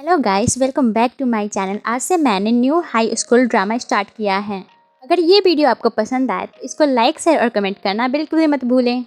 Hello guys, welcome back to my channel. आज से मैंने new high school drama start किया है। अगर ये वीडियो आपको पसंद आए तो इसको लाइक शेयर और कमेंट करना बिल्कुल भी मत भूलें।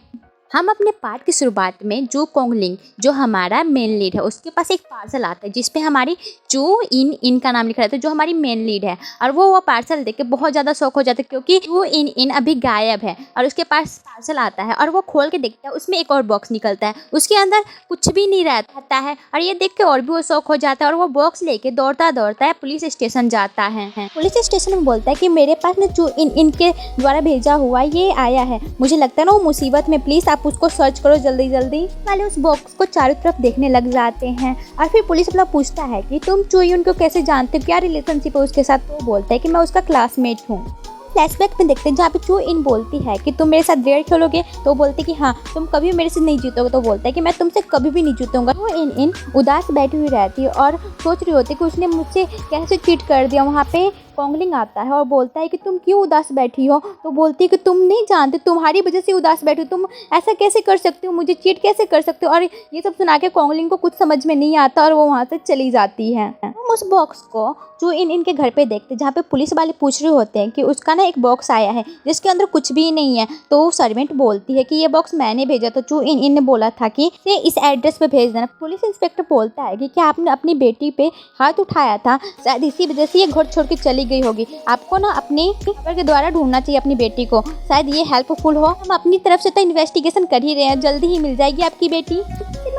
हम अपने पार्ट की शुरुआत में जू कोंगलिंग, जो हमारा मेन लीड है, उसके पास एक पार्सल आता है जिसपे हमारी जू इन इन का नाम लिखा रहता है, जो हमारी मेन लीड है। और वो पार्सल देख के बहुत ज़्यादा शौक हो जाता है क्योंकि जू इन इन अभी गायब है। और उसके पास पार्सल आता है और वो खोल के देखता है, उसमें एक और बॉक्स निकलता है, उसके अंदर कुछ भी नहीं रहता है। और ये देख के और भी वो शौक हो जाता है और वो बॉक्स लेके दौड़ता दौड़ता है पुलिस स्टेशन जाता है। पुलिस स्टेशन में बोलता है कि मेरे पास ना जू इन इन के द्वारा भेजा हुआ ये आया है, मुझे लगता है ना वो मुसीबत में, प्लीज आप उसको सर्च करो जल्दी जल्दी। वाले उस बॉक्स को चारों तरफ देखने लग जाते हैं और फिर पुलिस वाला पूछता है कि तुम चुयुन को कैसे जानते हो, क्या रिलेशनशिप है उसके साथ। तो वो बोलता है कि मैं उसका क्लासमेट हूँ। फ्लैशबैक में देखते हैं जहाँ पे चू इन बोलती है कि तुम मेरे साथ डेयर खेलोगे, तो बोलते कि हाँ तुम कभी मेरे से नहीं जीतोगे। तो बोलता है कि मैं तुमसे कभी भी नहीं जीतूंगा। वो इन उदास बैठी हुई रहती है और सोच रही होती है कि उसने मुझसे कैसे चीट कर दिया। वहाँ पे कोंगलिंग आता है और बोलता है कि तुम क्यों उदास बैठी हो। तो बोलती है कि तुम नहीं जानते, तुम्हारी वजह से उदास बैठी हो, तुम ऐसा कैसे कर सकते हो, मुझे चीट कैसे कर सकते हो। और ये सब सुना के कोंगलिंग को कुछ समझ में नहीं आता और वो वहाँ से चली जाती है। हम उस बॉक्स को जो इनके घर पे देखते, जहाँ पे पुलिस वाले पूछ रहे होते हैं कि उसका ना एक बॉक्स आया है जिसके अंदर कुछ भी नहीं है। तो सर्वेंट बोलती है कि ये बॉक्स मैंने भेजा था, चू इन ने बोला था कि इस एड्रेस पे भेज देना। पुलिस इंस्पेक्टर बोलता है कि क्या आपने अपनी बेटी पे हाथ उठाया था, शायद इसी वजह से ये घर छोड़ के चली गई होगी। आपको ना अपनी खबर के द्वारा ढूंढना चाहिए अपनी बेटी को, शायद ये हेल्पफुल हो। हम अपनी तरफ से तो इन्वेस्टिगेशन कर ही रहे हैं, जल्दी ही मिल जाएगी आपकी बेटी।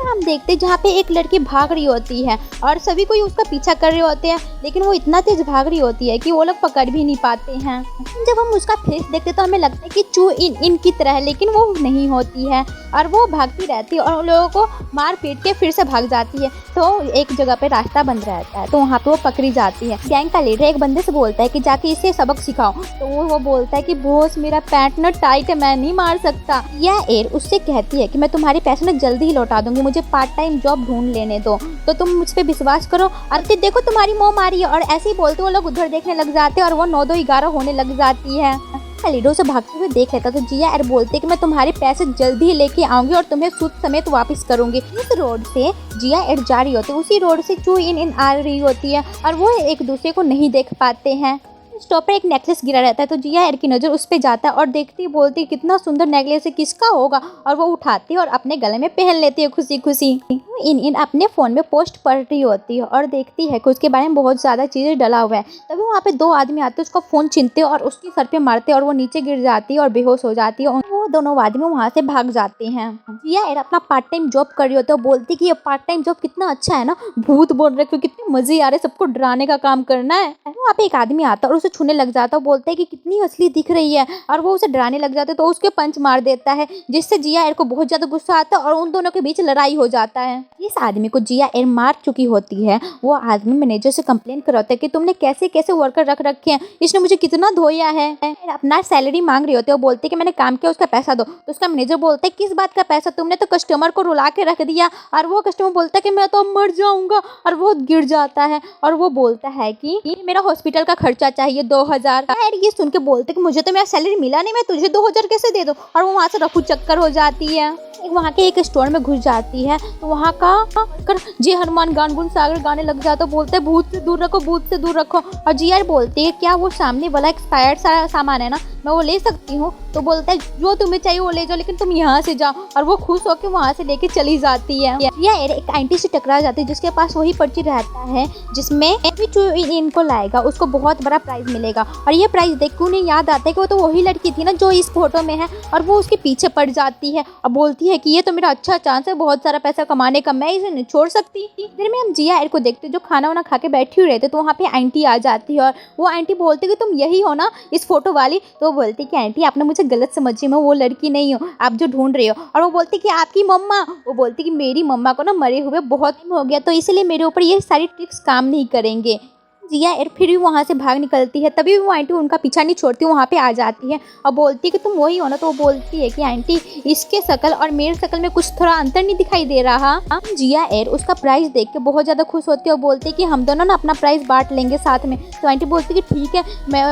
हम देखते जहाँ पे एक लड़की भाग रही होती है और सभी कोई उसका पीछा कर रहे होते हैं, लेकिन वो इतना तेज भाग रही होती है कि वो लोग पकड़ भी नहीं पाते हैं। जब हम उसका फेस देखते तो हमें लगता है कि चू इन की तरह, लेकिन वो नहीं होती है और वो भागती रहती है और उन लोगों को मार पीट के फिर से भाग जाती है। तो एक जगह पे रास्ता बंद रहता है, तो वहाँ पे वो पकड़ी जाती है। गैंग का लीडर एक बंदे से बोलता है कि जाके इसे सबक सिखाओ। तो वो बोलता है कि बॉस मेरा पैंट ना टाइट है, मैं नहीं मार सकता। यह एर उससे कहती है कि मैं तुम्हारे पैसे ना जल्दी ही लौटा दूंगी, मुझे पार्ट टाइम जॉब ढूंढ लेने दो, तो तुम मुझ पे विश्वास करो। और फिर देखो तुम्हारी मॉम आ रही है। और ऐसे ही बोलते वो लोग उधर देखने लग जाते हैं और वो 9-2-11 होने लग जाती है। लीडो से भागते हुए देख लेता तो जिया एर बोलते कि मैं तुम्हारे पैसे जल्दी ही लेके आऊंगी और तुम्हें सूद समेत वापस करूंगी। इस रोड से जिया एर जा रही होती है, उसी रोड से चू इन आ रही होती है और वो एक दूसरे को नहीं देख पाते हैं। स्टॉप पर एक नेकलेस गिरा रहता है, तो जिया एर की नज़र उस पर जाता है और देखती बोलती कितना सुंदर नेकलेस है, किसका होगा। और वो उठाती है और अपने गले में पहन लेती है खुशी खुशी। इन अपने फ़ोन में पोस्ट पढ़ रही होती है और देखती है कि उसके बारे में बहुत ज़्यादा चीज़ें डला हुआ है। तभी वहाँ पे 2 आदमी आते हैं, उसका फ़ोन छीनते हैं और उसके सर पे मारते हैं और वो नीचे गिर जाती है और बेहोश हो जाती है। वो दोनों आदमी वहाँ से भाग जाते हैं। जिया एर अपना पार्ट टाइम जॉब कर रही होती है, बोलती कि ये पार्ट टाइम जॉब कितना अच्छा है ना, भूत बोल रहे कितने मजे आ रहे, सबको डराने का काम करना है। वहाँ पे एक आदमी आता है और उसे छूने लग जाता है, बोलता है कि कितनी असली दिख रही है और वो उसे डराने लग जाता है। तो उसके पंच मार देता है जिससे जिया एर को बहुत ज्यादा गुस्सा आता है और उन दोनों के बीच लड़ाई हो जाता है। इस आदमी को जिया एर मार चुकी होती है। वो आदमी मैनेजर से कंप्लेन कराता है कि तुमने कैसे कैसे वर्कर रख रखे हैं, इसने मुझे कितना धोया है। अपना सैलरी मांग रही होती है, वो बोलते कि मैंने काम किया उसका पैसा दो। तो उसका मैनेजर बोलता है किस बात का पैसा, तुमने तो कस्टमर को रुला के रख दिया। और वो कस्टमर बोलता है कि मैं तो मर जाऊंगा और वो गिर जाता है और वो बोलता है कि मेरा हॉस्पिटल का खर्चा चाहिए 2000। ये सुन के बोलते कि मुझे तो मेरा सैलरी मिला नहीं, मैं तुझे 2000 कैसे दे दूं। और वो वहाँ से रफू चक्कर हो जाती है। वहाँ के एक स्टोर में घुस जाती है, तो वहाँ का जय हनुमान गान गुन सागर गाने लग जाता है, बोलते हैं भूत से दूर रखो, भूत से दूर रखो। और जिया बोलती है क्या वो सामने वाला एक्सपायर्ड सामान है ना, मैं वो ले सकती हूँ। तो बोलता है जो तुम्हें चाहिए वो ले जाओ, लेकिन तुम यहाँ से जाओ। और वो खुश होकर वहाँ से लेके चली जाती है। जिया एर एक आंटी से टकरा जाती है जिसके पास वही पर्ची रहता है जिसमें इनको लाएगा उसको बहुत बड़ा प्राइज मिलेगा। और ये प्राइज देख के उन्हें याद आता है कि वो तो वही लड़की थी ना जो इस फोटो में है। और वो उसके पीछे पड़ जाती है और बोलती है कि ये तो मेरा अच्छा चांस है बहुत सारा पैसा कमाने का, मैं इसे नहीं छोड़ सकती। फिर में हम जिया एर को देखते जो खाना वाना खा के बैठी हुई रहते, तो वहाँ पे आंटी आ जाती है और वो आंटी बोलती कि तुम यही हो ना इस फोटो वाली। तो वो बोलती कि आंटी आपने मुझे गलत समझी, मैं वो लड़की नहीं हूँ आप जो ढूंढ रहे हो। और वो बोलती कि आपकी मम्मा, वो बोलती कि मेरी मम्मा को ना मरे हुए बहुत टाइम हो गया, तो इसलिए मेरे ऊपर ये सारी ट्रिक्स काम नहीं करेंगे। जिया एर फिर भी वहाँ से भाग निकलती है, तभी वो आंटी उनका पीछा नहीं छोड़ती, वहाँ पे आ जाती है और बोलती है कि तुम वही हो ना। तो वो बोलती है कि आंटी इसके शकल और मेरे शकल में कुछ थोड़ा अंतर नहीं दिखाई दे रहा। जिया एर उसका प्राइस देख के बहुत ज़्यादा खुश होती है और बोलती है कि हम दोनों ना अपना प्राइस बांट लेंगे साथ में। तो आंटी बोलती है कि ठीक है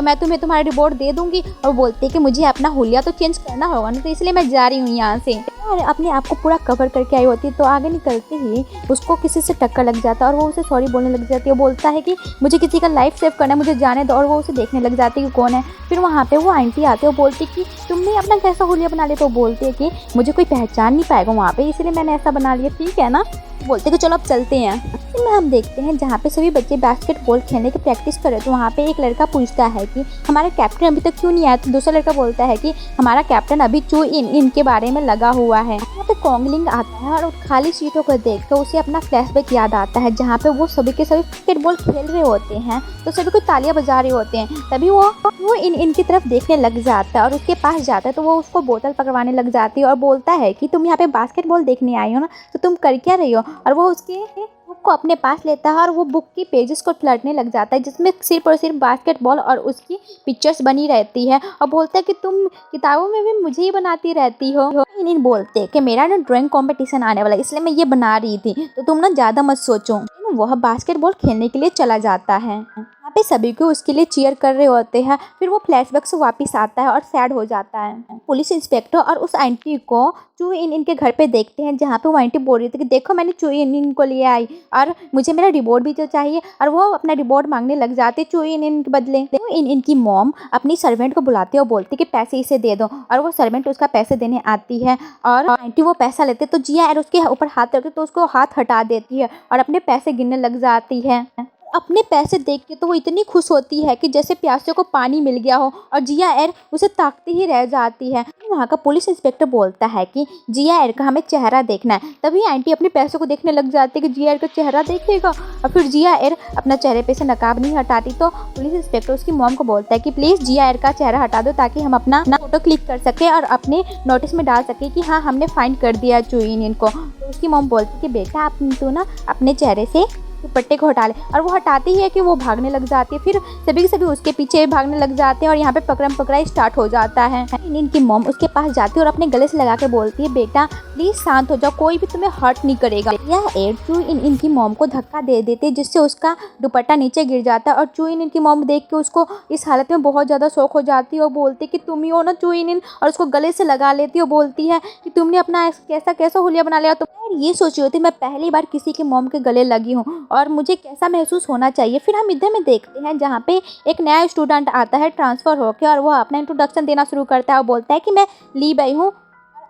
मैं तुम्हें तुम्हारा रिवॉर्ड दे दूँगी। और बोलती है कि मुझे अपना हुलिया तो चेंज करना होगा ना, तो इसलिए मैं जा रही हूँ यहाँ से। और अपने आप को पूरा कवर करके आई होती है, तो आगे निकलते ही उसको किसी से टक्कर लग जाता है और वो उसे सॉरी बोलने लग जाती है। वो बोलता है कि मुझे किसी का लाइफ सेव करना है, मुझे जाने दो, और वो उसे देखने लग जाती है कि कौन है। फिर वहाँ पे वो आंटी आती है और बोलती कि तुमने अपना कैसा हुलिया बना लिया। तो बोलती है कि मुझे कोई पहचान नहीं पाएगा वहाँ पे, इसलिए मैंने ऐसा बना लिया, ठीक है ना। बोलते कि चलो अब चलते हैं। इसमें हम देखते हैं जहाँ पे सभी बच्चे बास्केटबॉल खेलने की प्रैक्टिस कर रहे थे, वहाँ पे एक लड़का पूछता है कि हमारा कैप्टन अभी तक क्यों नहीं आया। तो दूसरा लड़का बोलता है कि हमारा कैप्टन अभी चू इनके बारे में लगा हुआ है। यहाँ पे कॉन्गलिंग आता है और खाली सीटों को देख कर उसे अपना फ्लैशबैक याद आता है, जहाँ पे वो सभी के सभी बास्केटबॉल खेल रहे होते हैं, तो सभी को तालियां बजा रहे होते हैं। तभी वो इनकी तरफ देखने लग जाता है और उसके पास जाता है, तो वो उसको बोतल पकड़वाने लग जाती है और बोलता है कि तुम यहाँ पे बास्केटबॉल देखने आई हो ना, तो तुम कर क्या रही हो। और वो उसके बुक को अपने पास लेता है और वो बुक की पेजेस को पलटने लग जाता है, जिसमें सिर्फ और सिर्फ बास्केटबॉल और उसकी पिक्चर्स बनी रहती है, और बोलता है कि तुम किताबों में भी मुझे ही बनाती रहती हो। इन बोलते कि मेरा ना ड्राइंग कंपटीशन आने वाला है, इसलिए मैं ये बना रही थी, तो तुम ना ज़्यादा मत सोचो। वह बास्केटबॉल खेलने के लिए चला जाता है। यहाँ पे सभी को उसके लिए चीयर कर रहे होते हैं। फिर वो फ्लैशबैक से वापस आता है और सैड हो जाता है। पुलिस इंस्पेक्टर और उस आंटी को चू इनके घर पे देखते हैं, जहाँ पे वो आंटी बोल रही थी कि देखो मैंने चू इनको लिए आई और मुझे मेरा रिवॉर्ड भी तो चाहिए, और वो अपना रिवॉर्ड मांगने लग जाते चू इनके बदले। तो इनकी मॉम अपनी सर्वेंट को बुलाती है और बोलती कि पैसे इसे दे दो, और वो सर्वेंट उसका पैसे देने आती है और आंटी वो पैसा लेते तो जिया और उसके ऊपर हाथ रखते तो उसको हाथ हटा देती है और अपने पैसे गिनने लग जाती है। अपने पैसे देख के तो वो इतनी खुश होती है कि जैसे प्यासे को पानी मिल गया हो, और जिया एर उसे ताकती ही रह जाती है। वहाँ का पुलिस इंस्पेक्टर बोलता है कि जिया एर का हमें चेहरा देखना है। तभी आंटी अपने पैसों को देखने लग जाती है कि जिया एर का चेहरा देखेगा, और फिर जिया एर अपना चेहरे पे से नकाब नहीं हटाती। तो पुलिस इंस्पेक्टर उसकी मॉम को बोलता है कि प्लीज़ जिया एर का चेहरा हटा दो, ताकि हम अपना फोटो क्लिक कर सके और अपने नोटिस में डाल सके कि हाँ हमने फाइंड कर दिया चुइन इनको। तो उसकी मॉम बोलती है कि बेटा आप तो ना अपने चेहरे से दुपट्टे को हटा ले, और वो हटाती ही है कि वो भागने लग जाती है। फिर सभी के सभी उसके पीछे भागने लग जाते हैं और यहाँ पे पकड़म पकड़ाई स्टार्ट हो जाता है। इनकी मॉम उसके पास जाती है और अपने गले से लगा के बोलती है बेटा प्लीज शांत हो जाओ, कोई भी तुम्हें हर्ट नहीं करेगा। यह एड चू इनकी मॉम को धक्का दे देते हैं, जिससे उसका दुपट्टा नीचे गिर जाता है, और चू इनकी मॉम देख के उसको इस हालत में बहुत ज़्यादा शौक हो जाती है और बोलती है कि तुम ही हो ना चू इन, और उसको गले से लगा लेती है और बोलती है कि तुमने अपना कैसा हुलिया बना लिया। तो ये सोची होती मैं पहली बार किसी के मॉम के गले लगी हूँ और मुझे कैसा महसूस होना चाहिए। फिर हम इधर में देखते हैं जहाँ पे एक नया स्टूडेंट आता है ट्रांसफ़र होकर, और वो अपना इंट्रोडक्शन देना शुरू करता है और बोलता है कि मैं ली बई हूँ,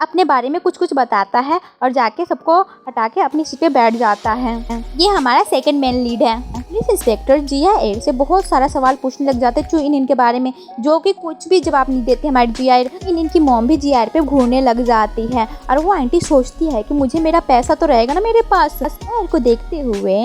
अपने बारे में कुछ बताता है और जाके सबको हटा के अपनी सीट पे बैठ जाता है। ये हमारा सेकंड मेन लीड है। पुलिस इंस्पेक्टर जिया एर से बहुत सारा सवाल पूछने लग जाते हैं चू इनके बारे में, जो कि कुछ भी जवाब नहीं देते हमारी जिया एर। इनकी मॉम भी जिया एर पे घूरने लग जाती है, और वो आंटी सोचती है कि मुझे मेरा पैसा तो रहेगा ना मेरे पास। जिया एर को देखते हुए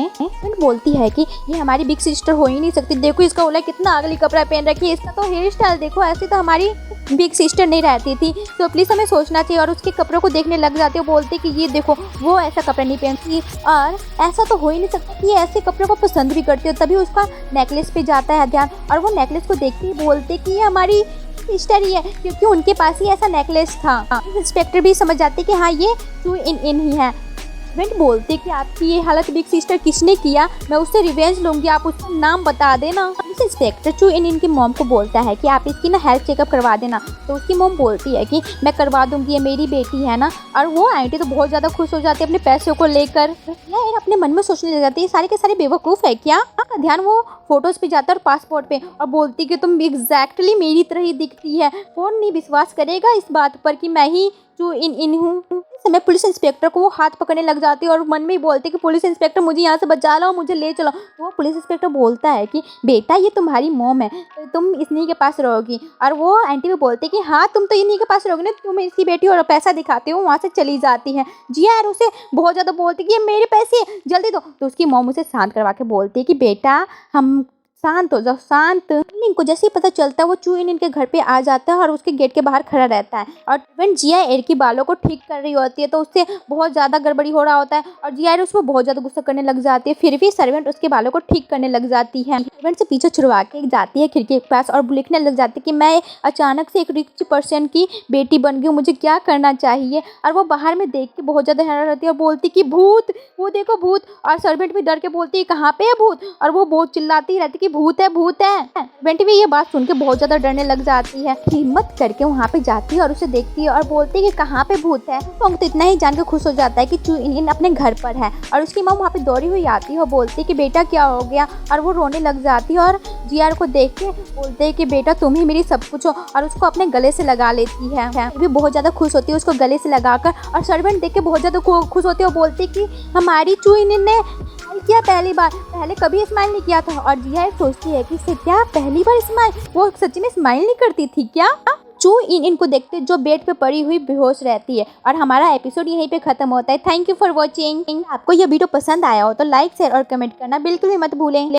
बोलती है कि ये हमारी बिग सिस्टर हो ही नहीं सकती, देखो इसका ओला कितना अगली कपड़ा पहन रखी है, इसका तो हेयर स्टाइल देखो, ऐसी तो हमारी बिग सिस्टर नहीं रहती थी, तो प्लीज़ हमें सोचना चाहिए। और उसके कपड़ों को देखने लग जाते हो, बोलते कि ये देखो वो ऐसा कपड़ा नहीं पहनती, और ऐसा तो हो ही नहीं सकता कि ये ऐसे कपड़ों को पसंद भी करते हो। तभी उसका नेकलेस पे जाता है ध्यान, और वो नेकलेस को देखते ही बोलते कि ये हमारी सिस्टर ही है, क्योंकि उनके पास ही ऐसा नेकलेस था। इंस्पेक्टर भी समझ जाते कि हाँ ये चू इन ही है। फ्रेंड बोलते कि आपकी ये हालत बिग सिस्टर किसने किया, मैं उससे रिवेंज लूंगी, आप उसका नाम बता देना। इंस्पेक्टर चू इनकी मॉम को बोलता है कि आप इसकी ना हेल्थ चेकअप करवा देना। तो उसकी मॉम बोलती है कि मैं करवा दूंगी, ये मेरी बेटी है ना। और वो आंटी तो बहुत ज़्यादा खुश हो जाती है अपने पैसों को लेकर। यार अपने मन में सोचने लग जाती है सारे के सारे बेवकूफ़ है क्या। ध्यान वो फोटोज़ पे जाता है और पासपोर्ट पे, और बोलती कि तुम एग्जैक्टली मेरी तरह ही दिखती है, कौन नहीं विश्वास करेगा इस बात पर कि मैं ही चू इन हूँ। समय पुलिस इंस्पेक्टर को वो हाथ पकड़ने लग जाती है और मन में ही बोलती कि पुलिस इंस्पेक्टर मुझे यहाँ से बचा लो, मुझे ले चलो। तो वो पुलिस इंस्पेक्टर बोलता है कि बेटा ये तुम्हारी मॉम है, तो तुम इन्हीं के पास रहोगी। और वो आंटी भी बोलती कि हाँ तुम तो इन्हीं के पास रहोगी ना, तुम इसकी बेटी और पैसा दिखाते हो। वहाँ से चली जाती है। जिया यार उसे बहुत ज़्यादा बोलती कि ये मेरे पैसे जल्दी दो। तो उसकी मॉम उसे शांत करवा के बोलती है कि बेटा हम शांत हो जाओ, शांत। इनको जैसे ही पता चलता है वो चू इनके घर पे आ जाता है और उसके गेट के बाहर खड़ा रहता है। और इवन जिया एर की बालों को ठीक कर रही होती है, तो उससे बहुत ज़्यादा गड़बड़ी हो रहा होता है और जिया एर उसको बहुत ज़्यादा गुस्सा करने लग जाती है। फिर भी सर्वेंट उसके बालों को ठीक करने लग जाती है। सर्वेंट से पीछे छुड़वा के जाती है खिड़की के पास और लिखने लग जाती है कि मैं अचानक से एक रिच पर्सन की बेटी बन गई हूँ, मुझे क्या करना चाहिए। और वो बाहर में देख के बहुत ज़्यादा हैरान रहती है और बोलती कि भूत, वो देखो भूत। और सर्वेंट भी डर के बोलती है कहाँ पे है भूत। और वो बहुत चिल्लाती रहती कि भूत है भूत है। बेंटी भी ये बात सुन के बहुत ज्यादा डरने लग जाती है। हिम्मत करके वहाँ पे जाती है और उसे देखती है और बोलती है कि कहाँ पे भूत है। पोंग तो इतना ही जान के खुश हो जाता है कि चू इन इन अपने घर पर है और उसकी माँ वहाँ पे दौड़ी हुई आती है और बोलती है कि बेटा क्या हो गया, और वो रोने लग जाती है और जियार को देख के बोलते हैं कि बेटा तुम ही मेरी सब कुछ हो, और उसको अपने गले से लगा लेती है। भी बहुत ज्यादा खुश होती है उसको गले से लगाकर, और सर्वेंट देख के बहुत ज्यादा खुश होती है और बोलती है कि हमारी चू इन ने किया पहली बार, पहले कभी स्माइल नहीं किया था। और जिया सोचती है कि इसे क्या पहली बार स्माइल, वो सच्ची में स्माइल नहीं करती थी क्या। चू इन इनको देखते जो बेड पे पड़ी हुई बेहोश रहती है। और हमारा एपिसोड यहीं पे खत्म होता है। Thank you for watching. आपको यह वीडियो पसंद आया हो तो लाइक शेयर और कमेंट करना बिल्कुल भी मत भूलें।